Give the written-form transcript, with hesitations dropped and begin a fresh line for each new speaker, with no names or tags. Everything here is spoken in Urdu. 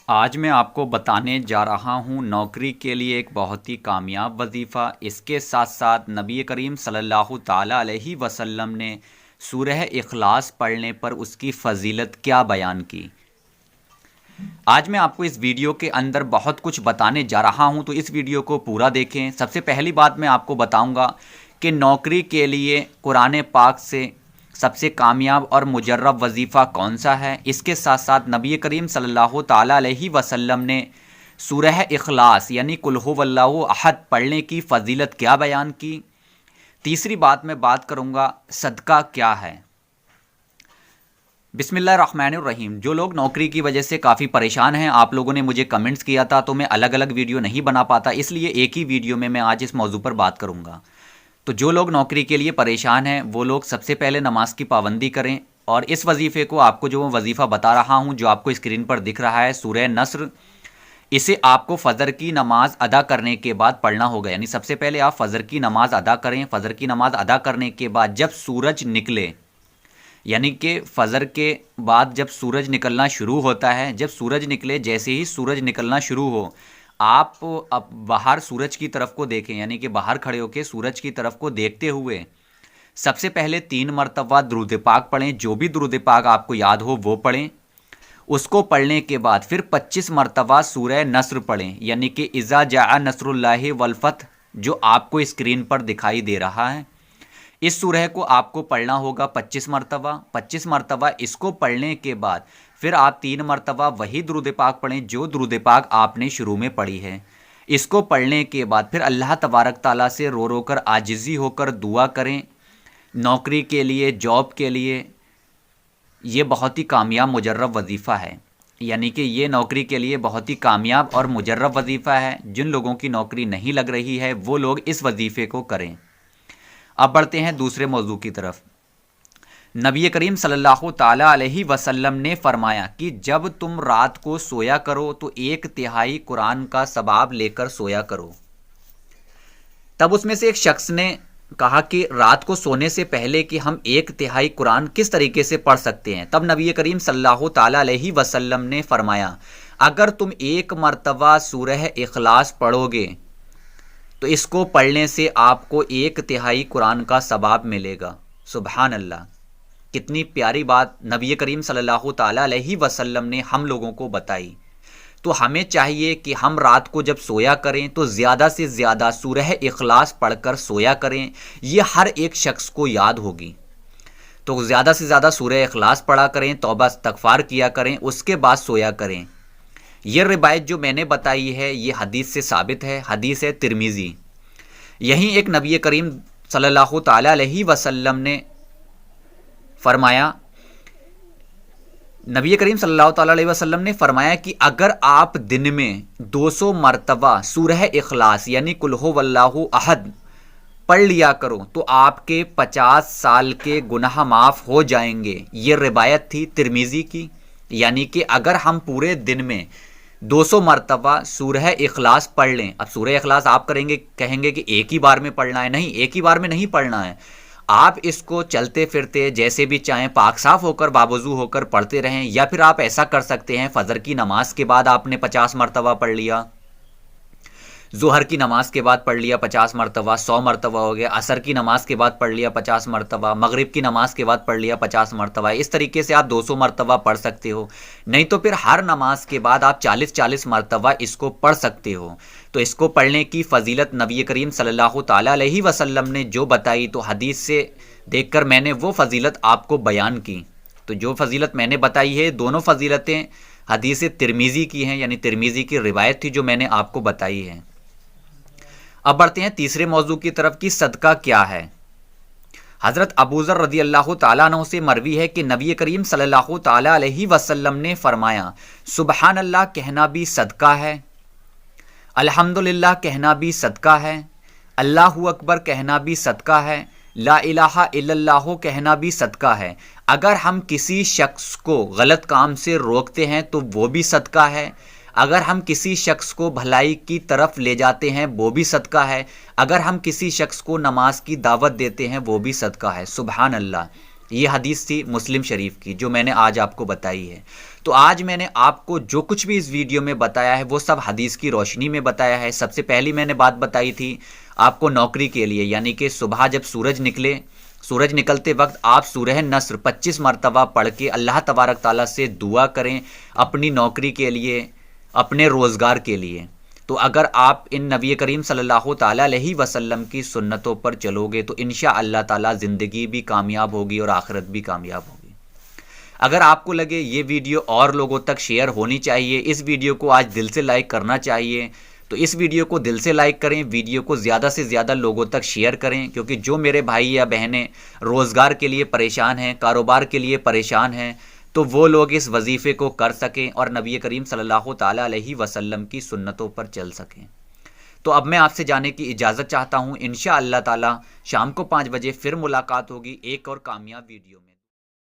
آج میں آپ کو بتانے جا رہا ہوں نوکری کے لیے ایک بہت ہی کامیاب وظیفہ۔ اس کے ساتھ ساتھ نبی کریم صلی اللہ تعالیٰ علیہ وسلم نے سورہ اخلاص پڑھنے پر اس کی فضیلت کیا بیان کی۔ آج میں آپ کو اس ویڈیو کے اندر بہت کچھ بتانے جا رہا ہوں، تو اس ویڈیو کو پورا دیکھیں۔ سب سے پہلی بات میں آپ کو بتاؤں گا کہ نوکری کے لیے قرآن پاک سے سب سے کامیاب اور مجرب وظیفہ کون سا ہے۔ اس کے ساتھ ساتھ نبی کریم صلی اللہ تعالیٰ علیہ وسلم نے سورہ اخلاص یعنی قل ھو اللہ احد پڑھنے کی فضیلت کیا بیان کی۔ تیسری بات میں بات کروں گا صدقہ کیا ہے۔ بسم اللہ الرحمن الرحیم۔ جو لوگ نوکری کی وجہ سے کافی پریشان ہیں، آپ لوگوں نے مجھے کمنٹس کیا تھا تو میں الگ الگ ویڈیو نہیں بنا پاتا، اس لیے ایک ہی ویڈیو میں آج اس موضوع پر بات کروں گا۔ تو جو لوگ نوکری کے لیے پریشان ہیں وہ لوگ سب سے پہلے نماز کی پابندی کریں، اور اس وظیفے کو آپ کو جو وظیفہ بتا رہا ہوں جو آپ کو اسکرین پر دکھ رہا ہے سورہ نصر، اسے آپ کو فجر کی نماز ادا کرنے کے بعد پڑھنا ہوگا۔ یعنی سب سے پہلے آپ فجر کی نماز ادا کریں۔ فجر کی نماز ادا کرنے کے بعد جب سورج نکلے، یعنی کہ فجر کے بعد جب سورج نکلنا شروع ہوتا ہے، جب سورج نکلے، جیسے ہی سورج نکلنا شروع ہو، آپ اب باہر سورج کی طرف کو دیکھیں، یعنی کہ باہر کھڑے ہو کے سورج کی طرف کو دیکھتے ہوئے سب سے پہلے 3 مرتبہ درود پاک پڑھیں۔ جو بھی درود پاک آپ کو یاد ہو وہ پڑھیں۔ اس کو پڑھنے کے بعد پھر 25 مرتبہ سورہ نصر پڑھیں، یعنی کہ اذا جاء نصر اللہ والفتح، جو آپ کو اسکرین پر دکھائی دے رہا ہے۔ اس سورہ کو آپ کو پڑھنا ہوگا 25 مرتبہ۔ 25 مرتبہ اس کو پڑھنے کے بعد پھر آپ 3 مرتبہ وہی درود پاک پڑھیں جو درود پاک آپ نے شروع میں پڑھی ہے۔ اس کو پڑھنے کے بعد پھر اللہ تبارک تعالیٰ سے رو رو کر عاجزی ہو کر دعا کریں نوکری کے لیے، جاب کے لیے۔ یہ بہت ہی کامیاب مجرب وظیفہ ہے، یعنی کہ یہ نوکری کے لیے بہت ہی کامیاب اور مجرب وظیفہ ہے۔ جن لوگوں کی نوکری نہیں لگ رہی ہے وہ لوگ اس وظیفے کو کریں۔ اب بڑھتے ہیں دوسرے موضوع کی طرف۔ نبی کریم صلی اللہ تعالیٰ علیہ وسلم نے فرمایا کہ جب تم رات کو سویا کرو تو 1/3 قرآن کا ثواب لے کر سویا کرو۔ تب اس میں سے ایک شخص نے کہا کہ رات کو سونے سے پہلے کہ ہم 1/3 قرآن کس طریقے سے پڑھ سکتے ہیں؟ تب نبی کریم صلی اللہ تعالیٰ علیہ وسلم نے فرمایا اگر تم 1 مرتبہ سورہ اخلاص پڑھو گے تو اس کو پڑھنے سے آپ کو 1/3 قرآن کا ثواب ملے گا۔ سبحان اللہ، کتنی پیاری بات نبی کریم صلی اللہ تعالیٰ علیہ وسلم نے ہم لوگوں کو بتائی۔ تو ہمیں چاہیے کہ ہم رات کو جب سویا کریں تو زیادہ سے زیادہ سورہ اخلاص پڑھ کر سویا کریں۔ یہ ہر ایک شخص کو یاد ہوگی، تو زیادہ سے زیادہ سورہ اخلاص پڑھا کریں، توبہ استغفار کیا کریں، اس کے بعد سویا کریں۔ یہ روایت جو میں نے بتائی ہے یہ حدیث سے ثابت ہے، حدیث ہے ترمذی۔ یہیں ایک نبی کریم صلی اللہ تعالیٰ علیہ وسلم نے فرمایا، نبی کریم صلی اللہ تعالیٰ علیہ وسلم نے فرمایا کہ اگر آپ دن میں 200 مرتبہ سورہ اخلاص یعنی قل ھو اللہ احد پڑھ لیا کرو تو آپ کے 50 سال کے گناہ معاف ہو جائیں گے۔ یہ روایت تھی ترمذی کی، یعنی کہ اگر ہم پورے دن میں 200 مرتبہ سورہ اخلاص پڑھ لیں۔ اب سورہ اخلاص آپ کہیں گے کہ ایک ہی بار میں پڑھنا ہے، نہیں، ایک ہی بار میں نہیں پڑھنا ہے۔ آپ اس کو چلتے پھرتے جیسے بھی چاہیں پاک صاف ہو کر باوضو ہو کر پڑھتے رہیں، یا پھر آپ ایسا کر سکتے ہیں فجر کی نماز کے بعد آپ نے 50 مرتبہ پڑھ لیا، ظہر کی نماز کے بعد پڑھ لیا 50 مرتبہ، 100 مرتبہ ہو گیا، عصر کی نماز کے بعد پڑھ لیا 50 مرتبہ، مغرب کی نماز کے بعد پڑھ لیا 50 مرتبہ۔ اس طریقے سے آپ 200 مرتبہ پڑھ سکتے ہو، نہیں تو پھر ہر نماز کے بعد آپ 40 مرتبہ اس کو پڑھ سکتے ہو۔ تو اس کو پڑھنے کی فضیلت نبی کریم صلی اللہ تعالیٰ علیہ وسلم نے جو بتائی، تو حدیث سے دیکھ کر میں نے وہ فضیلت آپ کو بیان کی۔ تو جو فضیلت میں نے بتائی ہے دونوں فضیلتیں حدیث ترمذی کی ہیں، یعنی ترمذی کی روایت تھی جو میں نے آپ کو بتائی ہے۔ اب بڑھتے ہیں تیسرے موضوع کی طرف کہ صدقہ کیا ہے۔ حضرت ابو ذر رضی اللہ تعالیٰ عنہ سے مروی ہے کہ نبی کریم صلی اللہ تعالیٰ علیہ وسلم نے فرمایا سبحان اللہ کہنا بھی صدقہ ہے، الحمدللہ کہنا بھی صدقہ ہے، اللہ اکبر کہنا بھی صدقہ ہے، لا الہ الا اللہ کہنا بھی صدقہ ہے۔ اگر ہم کسی شخص کو غلط کام سے روکتے ہیں تو وہ بھی صدقہ ہے، اگر ہم کسی شخص کو بھلائی کی طرف لے جاتے ہیں وہ بھی صدقہ ہے، اگر ہم کسی شخص کو نماز کی دعوت دیتے ہیں وہ بھی صدقہ ہے۔ سبحان اللہ، یہ حدیث تھی مسلم شریف کی جو میں نے آج آپ کو بتائی ہے۔ تو آج میں نے آپ کو جو کچھ بھی اس ویڈیو میں بتایا ہے وہ سب حدیث کی روشنی میں بتایا ہے۔ سب سے پہلی میں نے بات بتائی تھی آپ کو نوکری کے لیے، یعنی کہ صبح جب سورج نکلے، سورج نکلتے وقت آپ سورہ نصر 25 مرتبہ پڑھ کے اللہ تبارک تعالیٰ سے دعا کریں اپنی نوکری کے لیے، اپنے روزگار کے لیے۔ تو اگر آپ ان نبی کریم صلی اللہ تعالیٰ علیہ وسلم کی سنتوں پر چلو گے تو انشاءاللہ تعالیٰ زندگی بھی کامیاب ہوگی اور آخرت بھی کامیاب ہوگی۔ اگر آپ کو لگے یہ ویڈیو اور لوگوں تک شیئر ہونی چاہیے، اس ویڈیو کو آج دل سے لائک کرنا چاہیے، تو اس ویڈیو کو دل سے لائک کریں، ویڈیو کو زیادہ سے زیادہ لوگوں تک شیئر کریں، کیونکہ جو میرے بھائی یا بہنیں روزگار کے لیے پریشان ہیں، کاروبار کے لیے پریشان ہیں، تو وہ لوگ اس وظیفے کو کر سکیں اور نبی کریم صلی اللہ تعالیٰ علیہ وسلم کی سنتوں پر چل سکیں۔ تو اب میں آپ سے جانے کی اجازت چاہتا ہوں، انشاءاللہ تعالیٰ شام کو 5 بجے پھر ملاقات ہوگی ایک اور کامیاب ویڈیو میں۔